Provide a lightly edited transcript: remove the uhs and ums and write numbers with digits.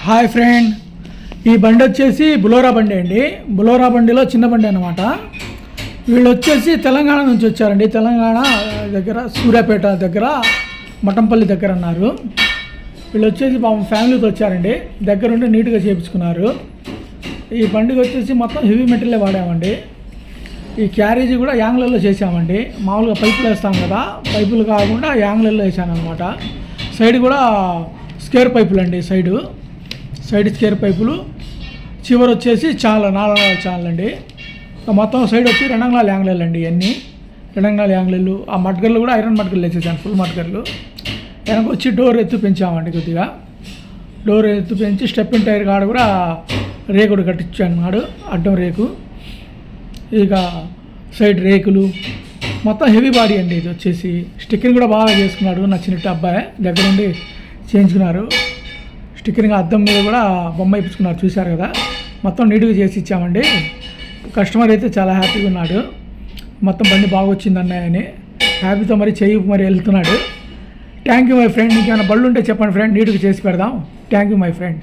Hi friend, ఈ బండి వచ్చేసి బులోరా బండి అండి. బులోరా బండిలో చిన్న బండి అనమాట. వీళ్ళు వచ్చేసి తెలంగాణ నుంచి వచ్చారండి. తెలంగాణ దగ్గర సూర్యాపేట దగ్గర మఠంపల్లి దగ్గర అన్నారు. వీళ్ళు వచ్చేసి పాపం ఫ్యామిలీతో వచ్చారండి. దగ్గరుండి నీట్గా చేయించుకున్నారు. ఈ బండికి వచ్చేసి మొత్తం హెవీ మెటీరియల్ వాడామండి. ఈ క్యారేజీ కూడా యాంగ్లర్లో చేసామండి. మామూలుగా పైపులు వేస్తాం కదా, పైపులు కాకుండా యాంగ్లర్లో వేసాను అనమాట. సైడ్ కూడా స్క్వేర్ పైపులు అండి. సైడ్ స్క్వేర్ పైపులు, చివరి వచ్చేసి నాలుగు ఛానల్ అండి. మొత్తం సైడ్ వచ్చి రెండంగుళాల యాంగ్లర్లు అండి. ఇవన్నీ రెండంగుళాల యాంగ్లర్లు. ఆ మట్గర్లు కూడా ఐరన్ మట్గర్లు వేసేసాను, ఫుల్ మట్గర్లు. వెనక వచ్చి డోర్ ఎత్తు పెంచామండి. కొద్దిగా డోర్ ఎత్తు పెంచి స్టెప్ ఇన్ టైర్ కాడ కూడా రేకుడు కట్టించాడు, అడ్డం రేకు. ఇక సైడ్ రేకులు మొత్తం హెవీ బాడీ అండి. ఇది వచ్చేసి స్టిక్కరింగ్ కూడా బాగా చేసుకున్నాడు, నచ్చినట్టు అబ్బాయి దగ్గరుండి చేయించుకున్నారు. స్టిక్కరింగ్ అద్దం మీద కూడా బొమ్మ ఇప్పించుకున్నారు, చూశారు కదా. మొత్తం నీట్గా చేసి ఇచ్చామండి. కస్టమర్ అయితే చాలా హ్యాపీగా ఉన్నాడు. మొత్తం బండి బాగా వచ్చింది అన్నాయని హ్యాపీతో మరి వెళ్తున్నాడు. Thank you my friend. ఇంకేమైనా బళ్ళు ఉంటే చెప్పండి ఫ్రెండ్, నీట్గా చేసి పెడదాం. Thank you my friend.